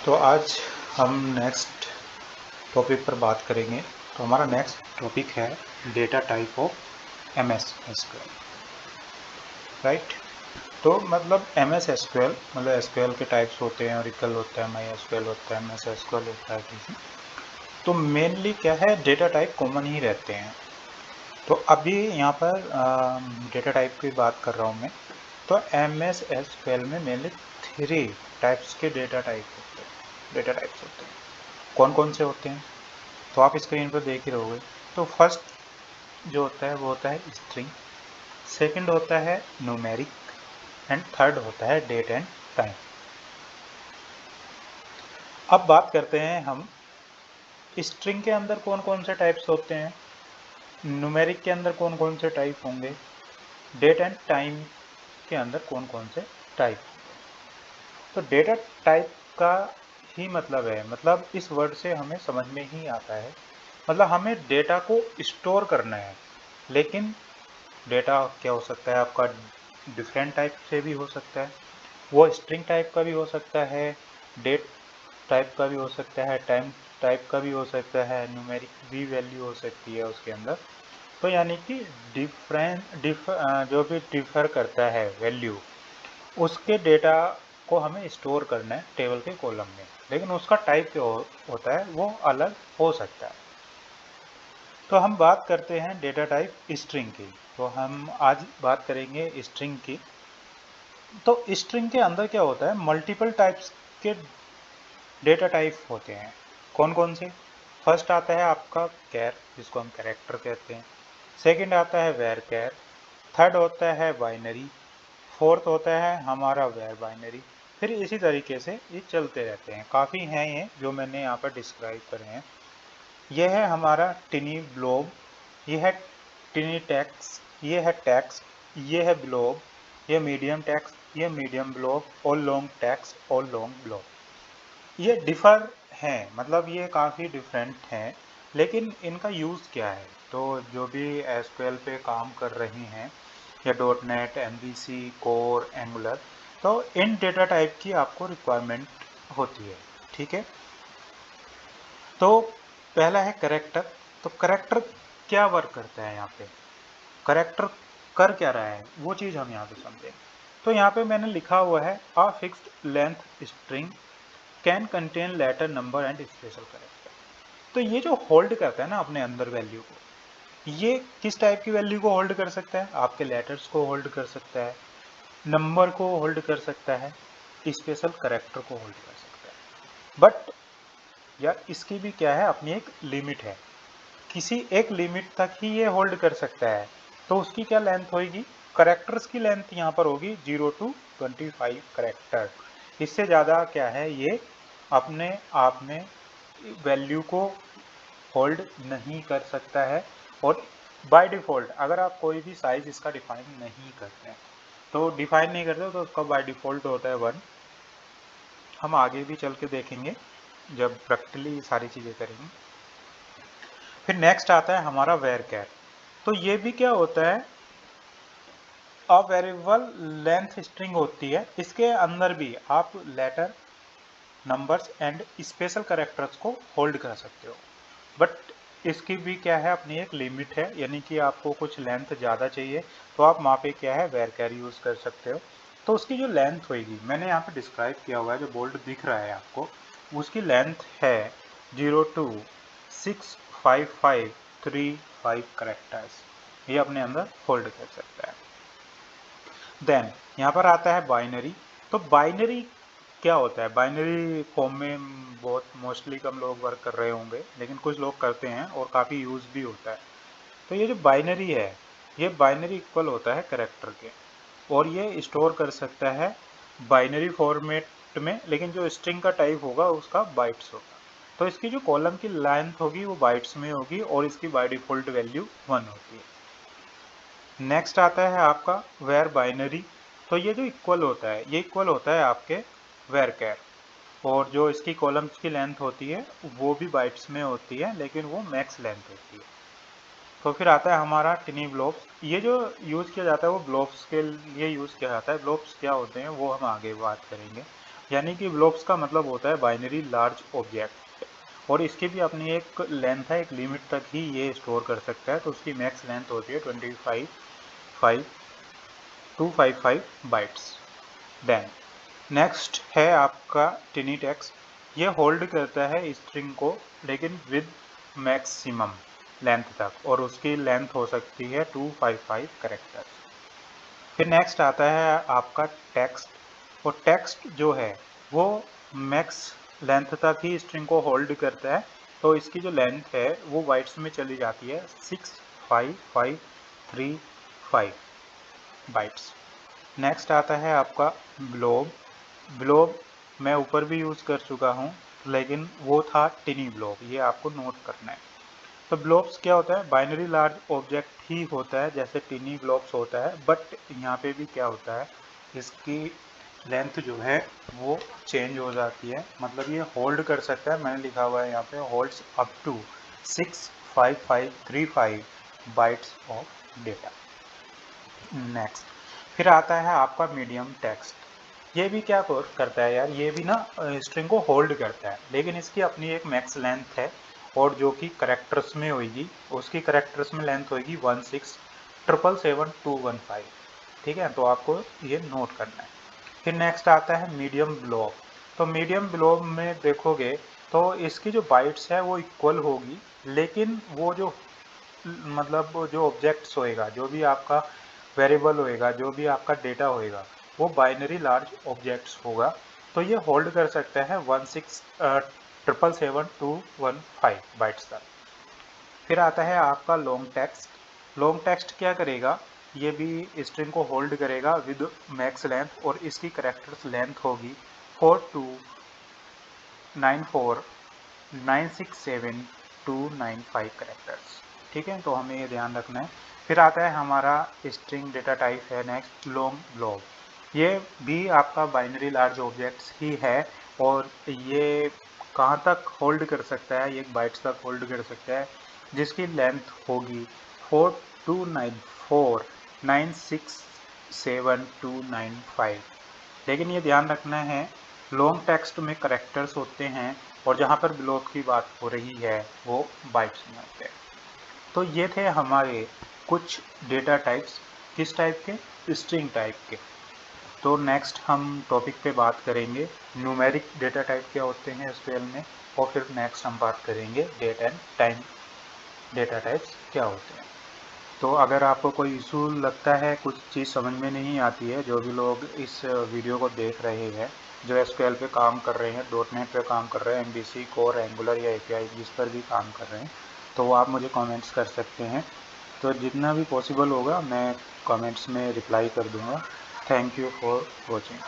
तो आज हम नेक्स्ट टॉपिक पर बात करेंगे। तो हमारा नेक्स्ट टॉपिक है data type of MS SQL, right. तो मतलब MS SQL मतलब SQL के टाइप्स होते हैं, ओरेकल होता है, MySQL होता है, MS SQL होता है किसी। तो मेनली क्या है, डेटा टाइप कॉमन ही रहते हैं। तो अभी यहाँ पर डेटा टाइप की बात कर रहा हूँ मैं। तो MS SQL में मेनली 3 टाइप्स के डेटा टाइप्स होते हैं। कौन कौन से होते हैं तो आप स्क्रीन पर देख ही रहोगे। तो फर्स्ट जो होता है वो होता है स्ट्रिंग, सेकंड होता है न्यूमेरिक एंड थर्ड होता है डेट एंड टाइम। अब बात करते हैं हम स्ट्रिंग के अंदर कौन कौन से टाइप्स होते हैं, न्यूमेरिक के अंदर कौन कौन से टाइप होंगे, डेट एंड टाइम के अंदर कौन कौन से टाइप होंगे। तो डेटा टाइप का ही मतलब है, मतलब इस वर्ड से हमें समझ में ही आता है, मतलब हमें डेटा को स्टोर करना है। लेकिन डेटा क्या हो सकता है आपका, डिफरेंट टाइप से भी हो सकता है, वो स्ट्रिंग टाइप का भी हो सकता है, डेट टाइप का भी हो सकता है, टाइम टाइप का भी हो सकता है, न्यूमेरिक भी वैल्यू हो सकती है उसके अंदर। तो यानी कि जो भी डिफर करता है वैल्यू, उसके डेटा को हमें स्टोर करना है टेबल के कॉलम में, लेकिन उसका टाइप जो होता है वो अलग हो सकता है। तो हम बात करते हैं डेटा टाइप स्ट्रिंग की। तो हम आज बात करेंगे स्ट्रिंग की। तो स्ट्रिंग के अंदर क्या होता है, मल्टीपल टाइप्स के डेटा टाइप होते हैं। कौन कौन से, फर्स्ट आता है आपका कैर, जिसको हम कैरेक्टर कहते हैं। सेकंड आता है वेर कैर, थर्ड होता है बाइनरी, फोर्थ होता है हमारा वेर बाइनरी। फिर इसी तरीके से ये चलते रहते हैं, काफ़ी हैं ये जो मैंने यहाँ पर डिस्क्राइब करे हैं। यह है हमारा टिनी ब्लोब, यह है टिनी टैक्स, ये है टैक्स, ये है ब्लोब, ये मीडियम टैक्स, ये मीडियम ब्लोब, और लॉन्ग टैक्स और लॉन्ग ब्लोब। ये डिफ़र हैं, मतलब ये काफ़ी डिफरेंट हैं, लेकिन इनका यूज़ क्या है। तो जो भी एसक्यूएल पे काम कर रही हैं या dot net, MVC, core, angular, तो इन डेटा टाइप की आपको रिक्वायरमेंट होती है, ठीक है। तो पहला है करेक्टर। तो करेक्टर क्या वर्क करता है यहाँ पे, करेक्टर कर क्या रहा है, वो चीज़ हम यहाँ पे समझेंगे। तो यहाँ पे मैंने लिखा हुआ है a fixed length string can contain letter, number and special character. तो ये जो होल्ड करता है ना अपने अंदर वैल्यू को, ये किस टाइप की वैल्यू को होल्ड कर सकता है, आपके लेटर्स को होल्ड कर सकता है, नंबर को होल्ड कर सकता है, स्पेशल करेक्टर को होल्ड कर सकता है। बट यार इसकी भी क्या है, अपनी एक लिमिट है, किसी एक लिमिट तक ही ये होल्ड कर सकता है। तो उसकी क्या लेंथ होगी, करेक्टर्स की लेंथ यहाँ पर होगी 0 to 25 करेक्टर। इससे ज़्यादा क्या है, ये अपने आप में वैल्यू को होल्ड नहीं कर सकता है। और बाय डिफ़ॉल्ट अगर आप कोई भी साइज़ इसका डिफाइन नहीं करते हैं, तो डिफाइन नहीं करते तो उसका बाय डिफ़ॉल्ट होता है 1। हम आगे भी चल के देखेंगे जब प्रैक्टिकली सारी चीज़ें करेंगे। फिर नेक्स्ट आता है हमारा वेर कैर। तो ये भी क्या होता है, अ वेरिएबल लेंथ स्ट्रिंग होती है, इसके अंदर भी आप letter, numbers and special characters को होल्ड कर सकते हो। बट इसकी भी क्या है, अपनी एक लिमिट है, यानी कि आपको कुछ लेंथ ज़्यादा चाहिए तो आप वहाँ पे क्या है वेर कैर यूज़ कर सकते हो। तो उसकी जो लेंथ होगी, मैंने यहाँ पे डिस्क्राइब किया हुआ है, जो बोल्ड दिख रहा है आपको, उसकी लेंथ है 0265535 करेक्टर्स, ये अपने अंदर होल्ड कर सकता है। देन यहाँ पर आता है बाइनरी। तो बाइनरी क्या होता है, बाइनरी फॉर्म में बहुत मोस्टली कम लोग वर्क कर रहे होंगे, लेकिन कुछ लोग करते हैं और काफ़ी यूज़ भी होता है। तो ये जो बाइनरी है, ये बाइनरी इक्वल होता है करेक्टर के, और ये स्टोर कर सकता है बाइनरी फॉर्मेट में, लेकिन जो स्ट्रिंग का टाइप होगा उसका बाइट्स होगा। तो इसकी जो कॉलम की लेंथ होगी वो बाइट्स में होगी, और इसकी बाय डिफ़ॉल्ट वैल्यू 1 होती है। नेक्स्ट आता है आपका वेर बाइनरी। तो ये जो इक्वल होता है, ये इक्वल होता है आपके वेर कैर, और जो इसकी कॉलम्स की लेंथ होती है वो भी बाइट्स में होती है, लेकिन वो मैक्स लेंथ होती है। तो फिर आता है हमारा टिनी ब्लॉब्स। ये जो यूज़ किया जाता है वो ब्लॉब्स के लिए यूज़ किया जाता है। ब्लॉब्स क्या होते हैं वो हम आगे बात करेंगे। यानी कि ब्लॉब्स का मतलब होता है बाइनरी लार्ज ऑब्जेक्ट, और इसकी भी अपनी एक लेंथ है, एक लिमिट तक ही ये स्टोर कर सकता है। तो उसकी मैक्स लेंथ होती है 255 बाइट्स। देन नेक्स्ट है आपका टिनी टेक्स्ट। ये होल्ड करता है स्ट्रिंग को लेकिन विद मैक्सिमम लेंथ तक, और उसकी लेंथ हो सकती है 255 कैरेक्टर्स। फिर नेक्स्ट आता है आपका टेक्स्ट, और टेक्स्ट जो है वो मैक्स लेंथ तक ही स्ट्रिंग को होल्ड करता है। तो इसकी जो लेंथ है वो बाइट्स में चली जाती है 65535 बाइट्स। नेक्स्ट आता है आपका ब्लॉब। ब्लॉब मैं ऊपर भी यूज़ कर चुका हूँ, लेकिन वो था टिनी ब्लॉब, ये आपको नोट करना है। तो ब्लॉब्स क्या होता है, बाइनरी लार्ज ऑब्जेक्ट ही होता है जैसे टिनी ब्लॉब्स होता है, बट यहाँ पे भी क्या होता है, इसकी लेंथ जो है वो चेंज हो जाती है। मतलब ये होल्ड कर सकता है, मैंने लिखा हुआ है यहाँ पे holds up to 65535 bytes of data. Next फिर आता है आपका मीडियम टेक्स्ट। ये भी क्या करता है यार, ये भी ना स्ट्रिंग को होल्ड करता है, लेकिन इसकी अपनी एक मैक्स लेंथ है, और जो कि करेक्टर्स में होगी, उसकी करेक्टर्स में लेंथ होगी 167777215। ठीक है, तो आपको ये नोट करना है। फिर नेक्स्ट आता है मीडियम ब्लॉब। तो मीडियम ब्लॉब में देखोगे तो इसकी जो बाइट्स है वो इक्वल होगी, लेकिन वो जो मतलब वो जो ऑब्जेक्ट्स होएगा, जो भी आपका वेरिएबल होएगा, जो भी आपका डेटा होएगा, वो बाइनरी लार्ज ऑब्जेक्ट्स होगा। तो ये होल्ड कर सकता है 167777215 बाइट्स तक। फिर आता है आपका लॉन्ग टेक्स्ट। लॉन्ग टेक्स्ट क्या करेगा, ये भी स्ट्रिंग को होल्ड करेगा विद मैक्स लेंथ, और इसकी करेक्टर्स लेंथ होगी 4294967 करेक्टर्स। ठीक है, तो हमें ये ध्यान रखना है। फिर आता है हमारा स्ट्रिंग डेटा टाइप है नेक्स्ट लॉन्ग ब्लॉब। ये भी आपका बाइनरी लार्ज ऑब्जेक्ट्स ही है, और ये कहाँ तक होल्ड कर सकता है, ये बाइट्स तक होल्ड कर सकता है, जिसकी लेंथ होगी 42949679295। लेकिन ये ध्यान रखना है, लॉन्ग टेक्स्ट में करेक्टर्स होते हैं, और जहाँ पर ब्लॉब की बात हो रही है वो बाइट्स में होते हैं। तो ये थे हमारे कुछ डेटा टाइप्स, किस टाइप के, स्ट्रिंग टाइप के। तो नेक्स्ट हम टॉपिक पे बात करेंगे न्यूमेरिक डेटा टाइप क्या होते हैं एसक्यूएल में, और फिर नेक्स्ट हम बात करेंगे date and time data types क्या होते हैं। तो अगर आपको कोई इशू लगता है, कुछ चीज़ समझ में नहीं आती है, जो भी लोग इस वीडियो को देख रहे हैं, जो एसक्यूएल पे काम कर रहे हैं, डॉटनेट पे काम कर रहे हैं, एमवीसी कोर एंगुलर या एपीआई जिस पर भी काम कर रहे हैं, तो वो आप मुझे कमेंट्स कर सकते हैं। तो जितना भी पॉसिबल होगा मैं कमेंट्स में रिप्लाई कर दूंगा। Thank you for watching.